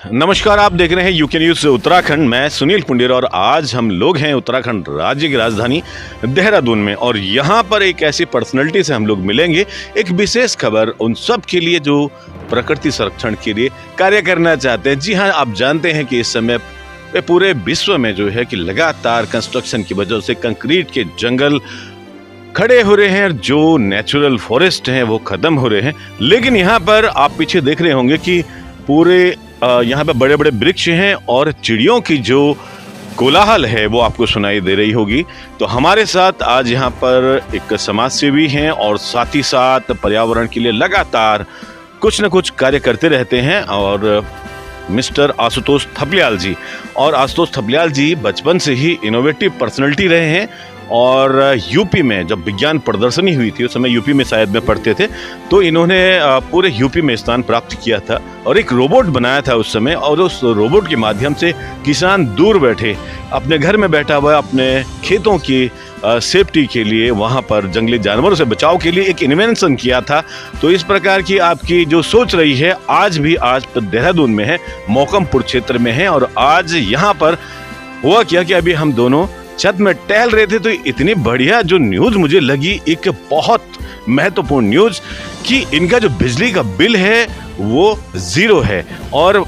नमस्कार, आप देख रहे हैं यूके न्यूज़ उत्तराखंड। मैं सुनील पुंडेर और आज हम लोग हैं उत्तराखंड राज्य की राजधानी देहरादून में और यहाँ पर एक ऐसी पर्सनैलिटी से हम लोग मिलेंगे। एक विशेष खबर उन सब के लिए जो प्रकृति संरक्षण के लिए कार्य करना चाहते हैं। जी हाँ, आप जानते हैं कि इस समय पूरे विश्व में जो है कि लगातार कंस्ट्रक्शन की वजह से कंक्रीट के जंगल खड़े हो रहे हैं, जो नेचुरल फॉरेस्ट हैं वो खत्म हो रहे हैं। लेकिन यहाँ पर आप पीछे देख रहे होंगे कि पूरे यहाँ पे बड़े बड़े वृक्ष हैं और चिड़ियों की जो कोलाहल है वो आपको सुनाई दे रही होगी। तो हमारे साथ आज यहाँ पर एक समाज सेवी हैं और साथ ही साथ पर्यावरण के लिए लगातार कुछ न कुछ कार्य करते रहते हैं और मिस्टर आशुतोष थपलियाल जी। और आशुतोष थपलियाल जी बचपन से ही इनोवेटिव पर्सनैलिटी रहे हैं और यूपी में जब विज्ञान प्रदर्शनी हुई थी उस समय यूपी में शायद में पढ़ते थे, तो इन्होंने पूरे यूपी में स्थान प्राप्त किया था और एक रोबोट बनाया था उस समय। और उस रोबोट के माध्यम से किसान दूर बैठे अपने घर में बैठा हुआ अपने खेतों की सेफ्टी के लिए, वहाँ पर जंगली जानवरों से बचाव के लिए एक इन्वेंशन किया था। तो इस प्रकार की आपकी जो सोच रही है आज देहरादून में है, मौकमपुर क्षेत्र में है। और आज यहाँ पर हुआ क्या कि अभी हम दोनों छत में टहल रहे थे तो इतनी बढ़िया जो न्यूज़ मुझे लगी, एक बहुत महत्वपूर्ण न्यूज़ कि इनका जो बिजली का बिल है वो 0 है और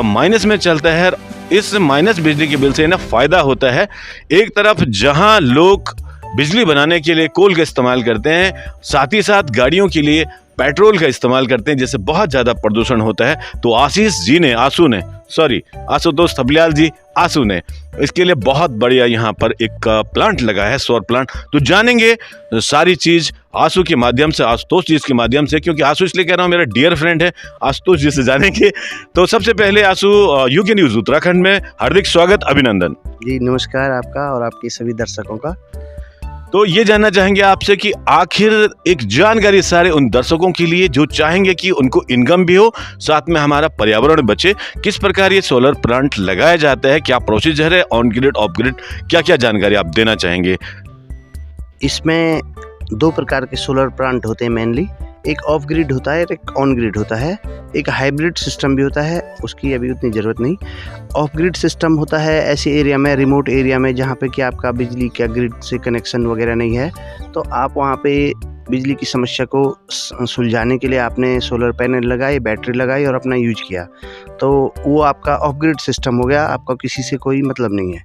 माइनस में चलता है। इस माइनस बिजली के बिल से ना फायदा होता है। एक तरफ जहां लोग बिजली बनाने के लिए कोल का इस्तेमाल करते हैं, साथ ही साथ गाड़ियों के लिए पेट्रोल का इस्तेमाल करते हैं जिससे बहुत ज़्यादा प्रदूषण होता है। तो आशुतोष थपलियाल जी आशु ने इसके लिए बहुत बढ़िया यहाँ पर एक प्लांट लगाया है, सौर प्लांट। तो जानेंगे सारी चीज़ आशु के माध्यम से, आशुतोष जी के माध्यम से, क्योंकि आशु इसलिए कह रहा हूँ मेरा डियर फ्रेंड है, आशुतोष जी से जानेंगे। तो सबसे पहले आशु, यूके न्यूज़ उत्तराखंड में हार्दिक स्वागत, अभिनंदन जी। नमस्कार आपका और आपके सभी दर्शकों का। तो ये जानना चाहेंगे आपसे कि आखिर एक जानकारी सारे उन दर्शकों के लिए जो चाहेंगे कि उनको इनकम भी हो, साथ में हमारा पर्यावरण बचे, किस प्रकार ये सोलर प्लांट लगाया जाता है, क्या प्रोसीजर है, ऑन ग्रिड ऑफ ग्रिड, क्या क्या जानकारी आप देना चाहेंगे? इसमें 2 प्रकार के सोलर प्लांट होते हैं मेनली। एक ऑफ ग्रिड होता है और एक ऑन ग्रिड होता है। एक हाइब्रिड सिस्टम भी होता है, उसकी अभी उतनी ज़रूरत नहीं। ऑफ ग्रिड सिस्टम होता है ऐसे एरिया में, रिमोट एरिया में, जहाँ पे कि आपका बिजली का ग्रिड से कनेक्शन वगैरह नहीं है, तो आप वहाँ पे बिजली की समस्या को सुलझाने के लिए आपने सोलर पैनल लगाए, बैटरी लगाई और अपना यूज किया, तो वो आपका ऑफ ग्रिड सिस्टम हो गया, आपका किसी से कोई मतलब नहीं है।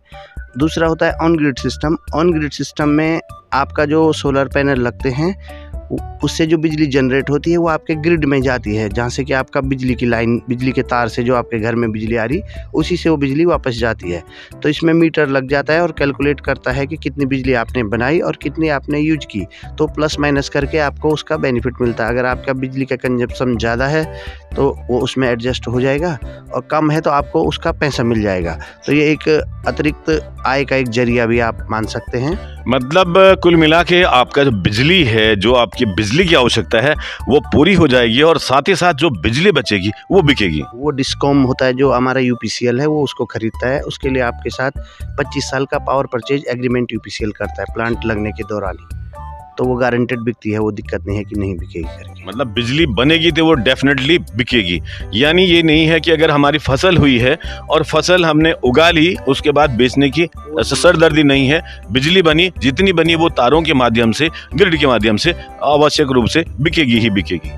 दूसरा होता है on grid system. On grid system में आपका जो सोलर पैनल लगते हैं उससे जो बिजली जनरेट होती है वो आपके ग्रिड में जाती है, जहाँ से कि आपका बिजली की लाइन, बिजली के तार से जो आपके घर में बिजली आ रही, उसी से वो बिजली वापस जाती है। तो इसमें मीटर लग जाता है और कैलकुलेट करता है कि कितनी बिजली आपने बनाई और कितनी आपने यूज की, तो प्लस माइनस करके आपको उसका बेनिफिट मिलता है। अगर आपका बिजली का कंजप्शन ज़्यादा है तो वो उसमें एडजस्ट हो जाएगा और कम है तो आपको उसका पैसा मिल जाएगा। तो ये एक अतिरिक्त आय का एक जरिया भी आप मान सकते हैं। मतलब कुल मिला के आपका जो बिजली है, जो आपकी बिजली की आवश्यकता है वो पूरी हो जाएगी और साथ ही साथ जो बिजली बचेगी वो बिकेगी। वो डिस्कॉम होता है जो हमारा यूपीसीएल है, वो उसको खरीदता है। उसके लिए आपके साथ 25 साल का पावर परचेज एग्रीमेंट यूपीसीएल करता है प्लांट लगने के दौरान ही, तो वो गारंटेड बिकती है, वो दिक्कत नहीं है कि नहीं बिकेगी करके। मतलब बिजली बनेगी तो वो डेफिनेटली बिकेगी। यानी ये नहीं है कि अगर हमारी फसल हुई है और फसल हमने उगा ली उसके बाद बेचने की सरदर्दी नहीं है। बिजली बनी, जितनी बनी वो तारों के माध्यम से, ग्रिड के माध्यम से आवश्यक रूप से बिकेगी ही बिकेगी।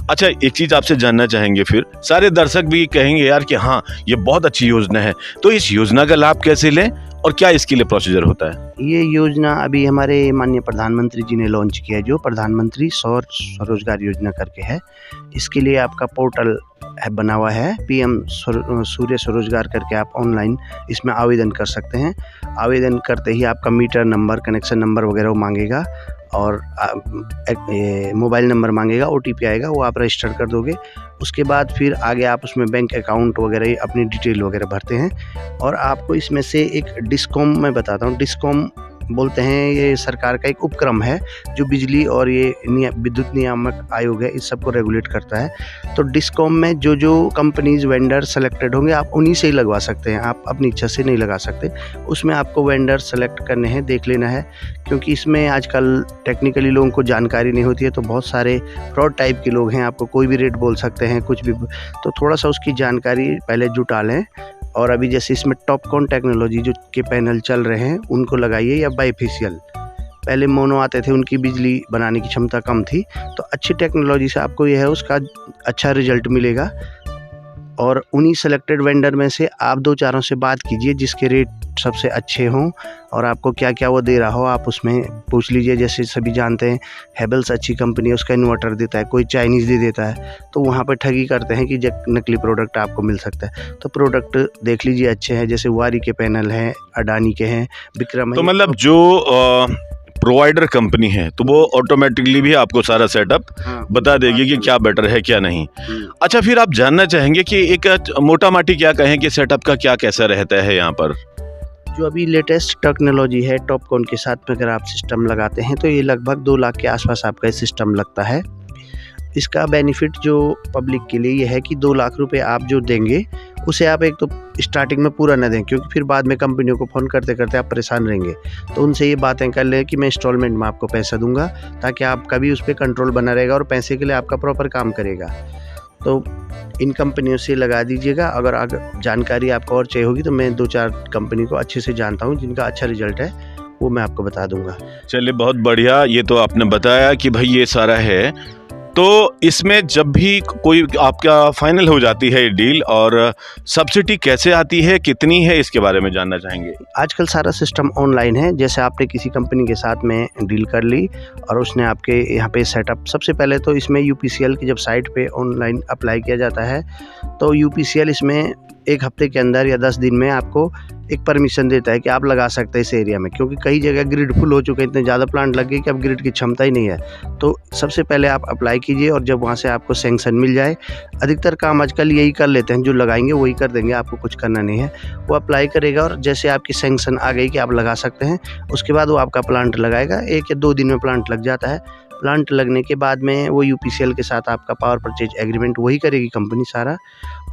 अच्छा, एक चीज़ आपसे जानना चाहेंगे, फिर सारे दर्शक भी कहेंगे यार कि हाँ ये बहुत अच्छी योजना है, तो इस योजना का लाभ कैसे लें और क्या इसके लिए प्रोसीजर होता है? ये योजना अभी हमारे माननीय प्रधानमंत्री जी ने लॉन्च किया है, जो प्रधानमंत्री सौर स्वरोजगार योजना करके है। इसके लिए आपका पोर्टल बना हुआ है, PM सूर्य स्वरोजगार करके, आप ऑनलाइन इसमें आवेदन कर सकते हैं। आवेदन करते ही आपका मीटर नंबर, कनेक्शन नंबर वगैरह वो मांगेगा और मोबाइल नंबर मांगेगा, OTP आएगा, वो आप रजिस्टर कर दोगे। उसके बाद फिर आगे आप उसमें बैंक अकाउंट वगैरह अपनी डिटेल वगैरह भरते हैं और आपको इसमें से एक डिस्कॉम, मैं बताता हूँ, डिस्कॉम बोलते हैं ये सरकार का एक उपक्रम है जो बिजली और ये विद्युत नियामक आयोग है इस सबको रेगुलेट करता है। तो डिस्कॉम में जो जो कंपनीज वेंडर सेलेक्टेड होंगे आप उन्हीं से ही लगवा सकते हैं, आप अपनी इच्छा से नहीं लगा सकते। उसमें आपको वेंडर सेलेक्ट करने हैं, देख लेना है, क्योंकि इसमें आजकल टेक्निकली लोगों को जानकारी नहीं होती है, तो बहुत सारे फ्रॉड टाइप के लोग हैं, आपको कोई भी रेट बोल सकते हैं कुछ भी। तो थोड़ा सा उसकी जानकारी पहले जुटा लें। और अभी जैसे इसमें टॉपकॉन टेक्नोलॉजी जो के पैनल चल रहे हैं उनको लगाइए, या बाईफेशियल। पहले मोनो आते थे, उनकी बिजली बनाने की क्षमता कम थी, तो अच्छी टेक्नोलॉजी से आपको यह है उसका अच्छा रिजल्ट मिलेगा। और उन्हीं सेलेक्टेड वेंडर में से आप 2-4 से बात कीजिए जिसके रेट सबसे अच्छे हों और आपको क्या क्या वो दे रहा हो, आप उसमें पूछ लीजिए। जैसे सभी जानते हैं हेवल्स अच्छी कंपनी है, उसका इन्वर्टर देता है, कोई चाइनीज़ दे देता है, तो वहाँ पर ठगी करते हैं कि नकली प्रोडक्ट आपको मिल सकता है। तो प्रोडक्ट देख लीजिए अच्छे हैं, जैसे वारी के पैनल हैं, अडानी के हैं, विक्रम है। तो मतलब जो प्रोवाइडर कंपनी है तो वो ऑटोमेटिकली भी आपको सारा सेटअप बता देगी कि क्या बेटर है क्या नहीं। अच्छा, फिर आप जानना चाहेंगे कि एक मोटा माटी क्या कहें कि सेटअप का क्या कैसा रहता है यहाँ पर? जो अभी लेटेस्ट टेक्नोलॉजी है टॉपकॉन के साथ में अगर आप सिस्टम लगाते हैं तो ये लगभग 2 लाख के आसपास आपका सिस्टम लगता है। इसका बेनिफिट जो पब्लिक के लिए ये है कि 2 लाख रुपए आप जो देंगे उसे आप एक तो स्टार्टिंग में पूरा न दें, क्योंकि फिर बाद में कंपनियों को फ़ोन करते करते आप परेशान रहेंगे। तो उनसे ये बातें कर लें कि मैं इंस्टॉलमेंट में आपको पैसा दूंगा, ताकि आपका भी उस पर कंट्रोल बना रहेगा और पैसे के लिए आपका प्रॉपर काम करेगा। तो इन कंपनियों से लगा दीजिएगा। अगर जानकारी आपको और चाहिए होगी तो मैं 2-4 कंपनी को अच्छे से जानता हूँ जिनका अच्छा रिजल्ट है, वो मैं आपको बता दूंगा। चलिए, बहुत बढ़िया। ये तो आपने बताया कि भाई ये सारा है। तो इसमें जब भी कोई आपका फाइनल हो जाती है डील, और सब्सिडी कैसे आती है, कितनी है, इसके बारे में जानना चाहेंगे। आजकल सारा सिस्टम ऑनलाइन है। जैसे आपने किसी कंपनी के साथ में डील कर ली और उसने आपके यहाँ पे सेटअप, सबसे पहले तो इसमें यूपीसीएल की जब साइट पे ऑनलाइन अप्लाई किया जाता है तो यूपीसीएल इसमें 1 हफ्ते के अंदर या 10 दिन में आपको एक परमिशन देता है कि आप लगा सकते हैं इस एरिया में, क्योंकि कई जगह ग्रिड फुल हो चुके हैं, इतने ज़्यादा प्लांट लग गए कि अब ग्रिड की क्षमता ही नहीं है। तो सबसे पहले आप अप्लाई कीजिए और जब वहाँ से आपको सैंक्शन मिल जाए, अधिकतर काम आजकल यही कर लेते हैं, जो लगाएंगे वही कर देंगे, आपको कुछ करना नहीं है। वो अप्लाई करेगा और जैसे आपकी सैंक्शन आ गई कि आप लगा सकते हैं, उसके बाद वो आपका प्लांट लगाएगा। 1 या 2 दिन में प्लांट लग जाता है। प्लांट लगने के बाद में वो यूपीसीएल के साथ आपका पावर परचेज एग्रीमेंट वही करेगी कंपनी सारा,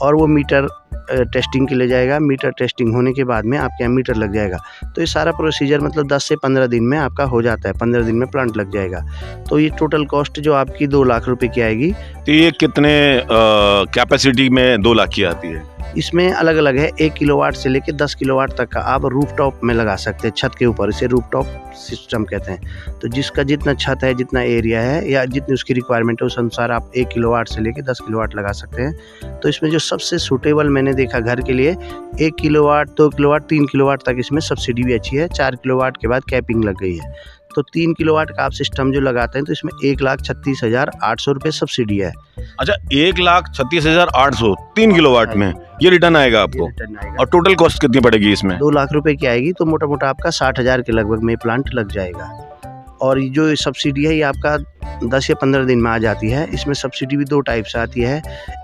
और वो मीटर टेस्टिंग के लिए जाएगा। मीटर टेस्टिंग होने के बाद में आपके यहाँ मीटर लग जाएगा। तो ये सारा प्रोसीजर मतलब 10 से 15 दिन में आपका हो जाता है। 15 दिन में प्लांट लग जाएगा। तो ये टोटल कॉस्ट जो आपकी 2 लाख रुपए की आएगी। तो ये कितने कैपेसिटी में 2 लाख की आती है? इसमें अलग अलग है, 1 किलोवाट से लेकर 10 किलोवाट तक का आप रूफटॉप में लगा सकते हैं, छत के ऊपर। इसे रूफटॉप सिस्टम कहते हैं। तो जिसका जितना छत है, जितना एरिया है या जितनी उसकी रिक्वायरमेंट है, उस अनुसार आप 1 किलोवाट से लेकर 10 किलोवाट लगा सकते हैं। तो इसमें जो सबसे सूटेबल मैंने देखा घर के लिए, 1 किलोवाट, 2 किलोवाट, 3 किलोवाट तक इसमें सब्सिडी भी अच्छी है। 4 किलोवाट के बाद कैपिंग लग गई है। तो 3 किलोवाट का आप सिस्टम जो लगाते हैं तो इसमें 1,36,800 रुपये सब्सिडी है। अच्छा, 1,36,800 3 किलोवाट में ये रिटर्न आएगा आपको? और टोटल कॉस्ट कितनी पड़ेगी इसमें? 2 लाख रुपए की आएगी। तो मोटा मोटा आपका 60,000 के लगभग में प्लांट लग जाएगा। और जो सब्सिडी है ये आपका 10 या 15 दिन में आ जाती है। इसमें सब्सिडी भी 2 टाइप से आती है।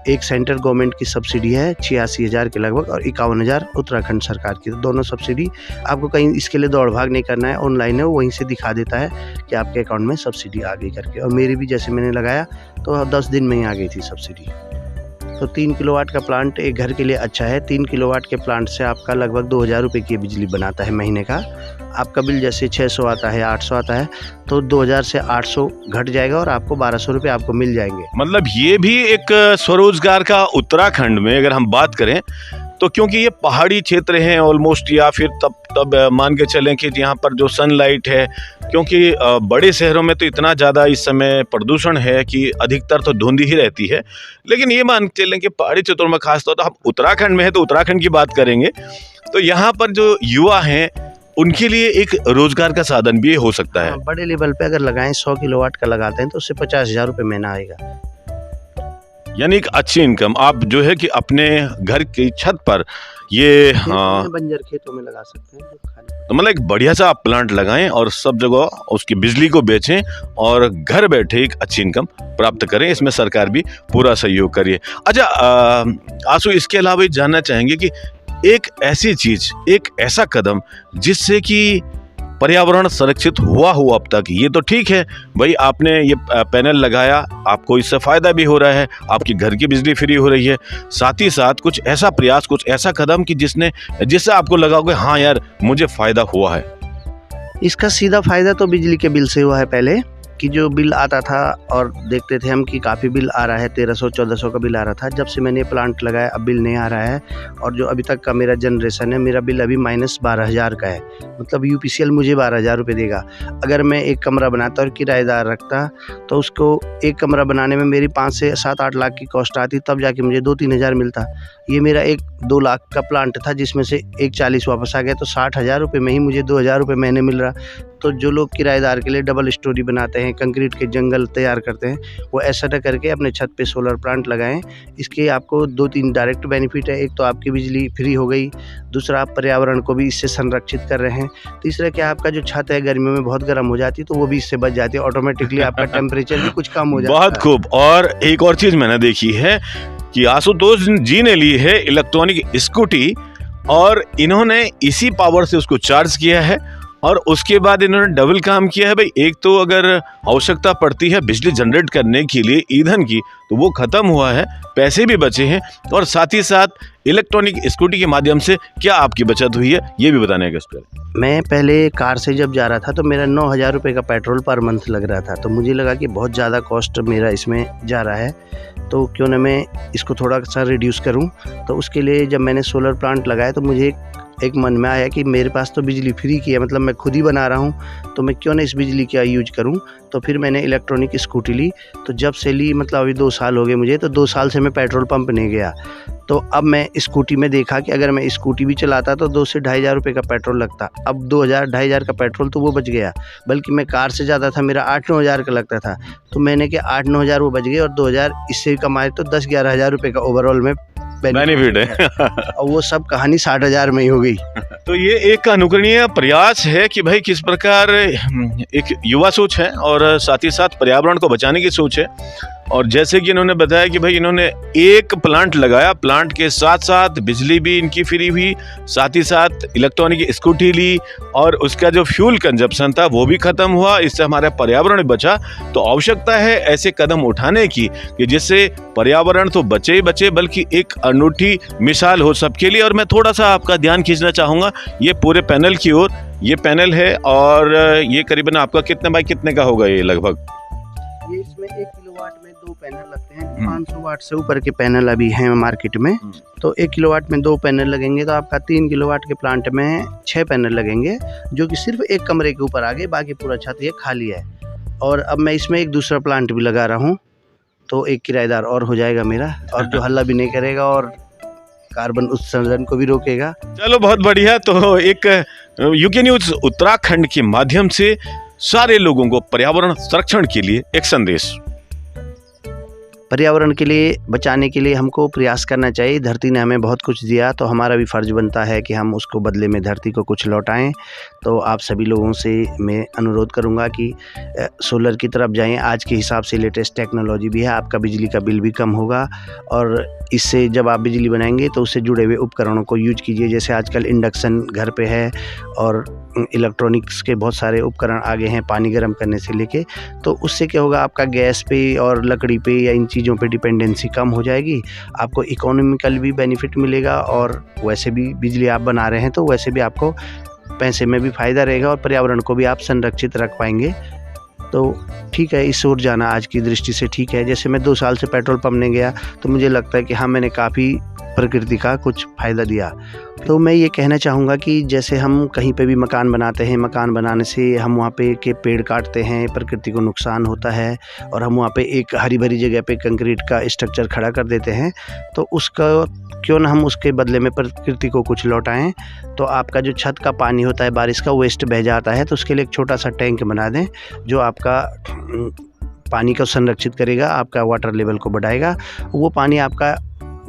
एक सेंट्रल गवर्नमेंट की सब्सिडी है 86,000 के लगभग, और 51,000 उत्तराखंड सरकार की। तो दोनों सब्सिडी आपको कहीं इसके लिए दौड़ भाग नहीं करना है, ऑनलाइन है, वो वहीं से दिखा देता है कि आपके अकाउंट में सब्सिडी आ गई करके। और मेरी भी जैसे मैंने लगाया तो 10 दिन में ही आ गई थी सब्सिडी। तो 3 किलोवाट का प्लांट एक घर के लिए अच्छा है। 3 किलोवाट के प्लांट से आपका लगभग 2,000 रुपये की बिजली बनाता है महीने का। आपका बिल जैसे 600 आता है, 800 आता है, तो 2,000 से 800 घट जाएगा और आपको 1,200 रुपये आपको मिल जाएंगे। मतलब ये भी एक स्वरोजगार का उत्तराखंड में अगर हम बात करें तो, क्योंकि ये पहाड़ी क्षेत्र हैं ऑलमोस्ट, या फिर तब मान के चलें कि यहाँ पर जो सनलाइट है, क्योंकि बड़े शहरों में तो इतना ज़्यादा इस समय प्रदूषण है कि अधिकतर तो धुंध ही रहती है। लेकिन ये मान के चलें कि पहाड़ी क्षेत्रों में खासतौर पर हम उत्तराखंड में है तो उत्तराखंड की बात करेंगे, तो यहाँ पर जो युवा हैं उनके लिए एक रोजगार का साधन भी हो सकता है। बड़े लेवल पे अगर लगाएं, 100 किलोवाट का लगाते हैं तो उससे 50,000 रुपये महीना आएगा। यानी एक अच्छी इनकम आप जो है कि अपने घर की छत पर ये बंजर खेतों में लगा सकते हैं। तो मतलब एक बढ़िया सा आप प्लांट लगाएं और सब जगह उसकी बिजली को बेचें और घर बैठे एक अच्छी इनकम प्राप्त करें। इसमें सरकार भी पूरा सहयोग करिए। अच्छा आंसू, इसके अलावा जानना चाहेंगे कि एक ऐसी चीज, एक ऐसा कदम जिससे कि पर्यावरण संरक्षित हुआ हो अब तक, ये तो ठीक है भाई, आपने ये पैनल लगाया, आपको इससे फ़ायदा भी हो रहा है, आपके घर की बिजली फ्री हो रही है, साथ ही साथ कुछ ऐसा प्रयास, कुछ ऐसा कदम कि जिससे आपको लगा होगा हाँ यार मुझे फ़ायदा हुआ है। इसका सीधा फ़ायदा तो बिजली के बिल से हुआ है। पहले कि जो बिल आता था और देखते थे हम कि काफ़ी बिल आ रहा है, 1300-1400 का बिल आ रहा था। जब से मैंने प्लांट लगाया अब बिल नहीं आ रहा है, और जो अभी तक का मेरा जनरेशन है, मेरा बिल अभी -12,000 का है। मतलब यूपीसीएल मुझे 12,000 रुपये देगा। अगर मैं एक कमरा बनाता और किराएदार रखता तो उसको एक कमरा बनाने में मेरी 5 से 7-8 लाख की कॉस्ट आती, तब जाके मुझे 2-3 हज़ार मिलता। ये मेरा 1-2 लाख का प्लांट था जिसमें से 1,40 वापस आ गया, तो 60,000 रुपये में ही मुझे 2,000 रुपये महीने मिल रहा। तो जो लोग किराएदार के लिए डबल स्टोरी बनाते हैं, कंक्रीट के जंगल तैयार करते हैं, वो ऐसा न करके अपने छत पे सोलर प्लांट लगाएं। इसके आपको 2-3 डायरेक्ट बेनिफिट है। एक तो आपकी बिजली फ्री हो गई, दूसरा आप पर्यावरण को भी इससे संरक्षित कर रहे हैं, तीसरा क्या आपका जो छत है गर्मियों में बहुत गर्म हो जाती है तो वो भी इससे बच जाती है, ऑटोमेटिकली आपका टेम्परेचर भी कुछ कम हो जाता है। बहुत खूब। और एक और चीज़ मैंने देखी है कि आशुतोष जी ने ली है इलेक्ट्रॉनिक स्कूटी, और इन्होंने इसी पावर से उसको चार्ज किया है, और उसके बाद इन्होंने डबल काम किया है। भाई एक तो अगर आवश्यकता पड़ती है बिजली जनरेट करने के लिए ईंधन की, तो वो ख़त्म हुआ है, पैसे भी बचे हैं, और साथ ही साथ इलेक्ट्रॉनिक स्कूटी के माध्यम से क्या आपकी बचत हुई है ये भी बताने का इस पर। मैं पहले कार से जब जा रहा था तो मेरा 9,000 रुपये का पेट्रोल पर मंथ लग रहा था, तो मुझे लगा कि बहुत ज़्यादा कॉस्ट मेरा इसमें जा रहा है, तो क्यों ना मैं इसको थोड़ा सा रिड्यूस करूं। तो उसके लिए जब मैंने सोलर प्लांट लगाया तो मुझे एक मन में आया कि मेरे पास तो बिजली फ्री की है, मतलब मैं खुद ही बना रहा हूँ, तो मैं क्यों ना इस बिजली का यूज करूँ। तो फिर मैंने इलेक्ट्रॉनिक स्कूटी ली। तो जब से ली मतलब अभी 2 साल हो गए मुझे, तो 2 साल से मैं पेट्रोल पंप नहीं गया। तो अब मैं स्कूटी में देखा कि अगर मैं स्कूटी भी चलाता तो 2 से 2,500 रुपये का पेट्रोल लगता। अब 2,000-2,500 का पेट्रोल तो वो बच गया, बल्कि मैं कार से ज़्यादा था, मेरा 8-9 हज़ार का लगता था। तो मैंने कि 8-9 हज़ार वो बच गए और 2,000 इससे कमाए, तो 10-11 हज़ार रुपये का ओवरऑल में बेनिफिट है। और वो सब कहानी 60,000 में ही हो गई। तो ये एक अनुकरणीय प्रयास है कि भाई किस प्रकार एक युवा सोच है और साथ ही साथ पर्यावरण को बचाने की सोच है। और जैसे कि इन्होंने बताया कि भाई इन्होंने एक प्लांट लगाया, प्लांट के साथ साथ बिजली भी इनकी फ्री हुई, साथ ही साथ इलेक्ट्रॉनिक स्कूटी ली, और उसका जो फ्यूल कंजप्शन था वो भी खत्म हुआ, इससे हमारा पर्यावरण बचा। तो आवश्यकता है ऐसे कदम उठाने की कि जिससे पर्यावरण तो बचे ही बचे, बल्कि एक अनूठी मिसाल हो सबके लिए। और मैं थोड़ा सा आपका ध्यान खींचना चाहूँगा ये पूरे पैनल की ओर। ये पैनल है और ये करीबन आपका कितने बाई कितने का होगा ये लगभग? ये इसमें 1 किलोवाट में 2 पैनल लगते हैं। 500 वाट से ऊपर के पैनल अभी हैं मार्केट में। तो 1 किलोवाट में 2 पैनल लगेंगे, तो आपका 3 किलोवाट के प्लांट में 6 पैनल लगेंगे, जो कि सिर्फ एक कमरे के ऊपर आ गए, बाकी पूरा छत ये खाली है। और अब मैं इसमें एक दूसरा प्लांट भी लगा रहा हूँ, तो एक किराएदार और हो जाएगा मेरा, और जो हल्ला भी नहीं करेगा और कार्बन उत्सर्जन को भी रोकेगा। चलो बहुत बढ़िया। तो एक यूके न्यूज़ उत्तराखंड के माध्यम से सारे लोगों को पर्यावरण संरक्षण के लिए एक संदेश। पर्यावरण के लिए बचाने के लिए हमको प्रयास करना चाहिए। धरती ने हमें बहुत कुछ दिया, तो हमारा भी फ़र्ज़ बनता है कि हम उसको बदले में धरती को कुछ लौटाएं। तो आप सभी लोगों से मैं अनुरोध करूंगा कि सोलर की तरफ जाएं। आज के हिसाब से लेटेस्ट टेक्नोलॉजी भी है, आपका बिजली का बिल भी कम होगा, और इससे जब आप बिजली बनाएंगे तो उससे जुड़े हुए उपकरणों को यूज कीजिए। जैसे आजकल इंडक्शन घर पे है और इलेक्ट्रॉनिक्स के बहुत सारे उपकरण आगे हैं, पानी गर्म करने से लेके। तो उससे क्या होगा, आपका गैस पे और लकड़ी पे या इन चीज़ों पे डिपेंडेंसी कम हो जाएगी, आपको इकोनॉमिकल भी बेनिफिट मिलेगा, और वैसे भी बिजली आप बना रहे हैं तो वैसे भी आपको पैसे में भी फ़ायदा रहेगा, और पर्यावरण को भी आप संरक्षित रख पाएंगे। तो ठीक है, इस ओर जाना आज की दृष्टि से ठीक है। जैसे मैं 2 साल से पेट्रोल पंप नहीं गया, तो मुझे लगता है कि हाँ, मैंने काफ़ी प्रकृति का कुछ फ़ायदा दिया। तो मैं ये कहना चाहूँगा कि जैसे हम कहीं पे भी मकान बनाते हैं, मकान बनाने से हम वहाँ पे के पेड़ काटते हैं, प्रकृति को नुकसान होता है, और हम वहाँ पे एक हरी भरी जगह पे कंक्रीट का स्ट्रक्चर खड़ा कर देते हैं, तो उसका क्यों ना हम उसके बदले में प्रकृति को कुछ लौटाएं। तो आपका जो छत का पानी होता है, बारिश का वेस्ट बह जाता है, तो उसके लिए एक छोटा सा टैंक बना दें जो आपका पानी को संरक्षित करेगा, आपका वाटर लेवल को बढ़ाएगा। वो पानी आपका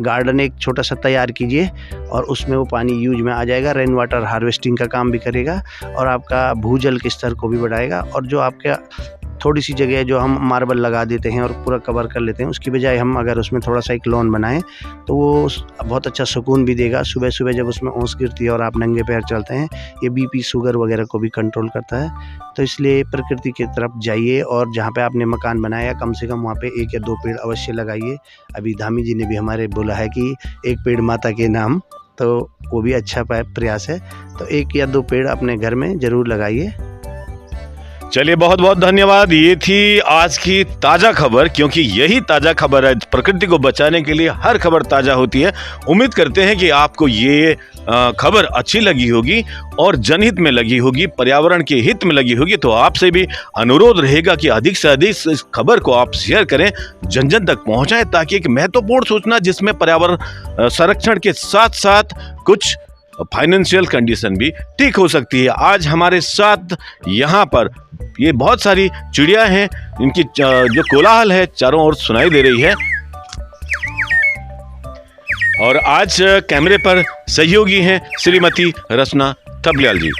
गार्डन एक छोटा सा तैयार कीजिए और उसमें वो पानी यूज में आ जाएगा, रेन वाटर हार्वेस्टिंग का काम भी करेगा और आपका भूजल के स्तर को भी बढ़ाएगा। और जो आपका थोड़ी सी जगह जो हम मार्बल लगा देते हैं और पूरा कवर कर लेते हैं, उसकी बजाय हम अगर उसमें थोड़ा सा एक लॉन बनाएं तो वो बहुत अच्छा सुकून भी देगा। सुबह सुबह जब उसमें ओस गिरती है और आप नंगे पैर चलते हैं, ये बीपी शुगर वगैरह को भी कंट्रोल करता है। तो इसलिए प्रकृति की तरफ जाइए और जहाँ पे आपने मकान बनाया कम से कम वहाँ पे 1 या 2 पेड़ अवश्य लगाइए। अभी धामी जी ने भी हमारे बोला है कि 1 पेड़ माता के नाम, तो वो भी अच्छा प्रयास है। तो 1 या 2 पेड़ अपने घर में ज़रूर लगाइए। चलिए, बहुत बहुत धन्यवाद। ये थी आज की ताज़ा खबर, क्योंकि यही ताज़ा खबर है। प्रकृति को बचाने के लिए हर खबर ताज़ा होती है। उम्मीद करते हैं कि आपको ये खबर अच्छी लगी होगी और जनहित में लगी होगी, पर्यावरण के हित में लगी होगी। तो आपसे भी अनुरोध रहेगा कि अधिक से अधिक इस खबर को आप शेयर करें, जन जन तक पहुंचाएं, ताकि एक महत्वपूर्ण सूचना जिसमें पर्यावरण संरक्षण के साथ साथ कुछ फाइनेंशियल कंडीशन भी ठीक हो सकती है। आज हमारे साथ यहाँ पर ये बहुत सारी चिड़िया हैं, इनकी जो कोलाहल है चारों ओर सुनाई दे रही है। और आज कैमरे पर सहयोगी हैं श्रीमती रचना थपलियाल जी।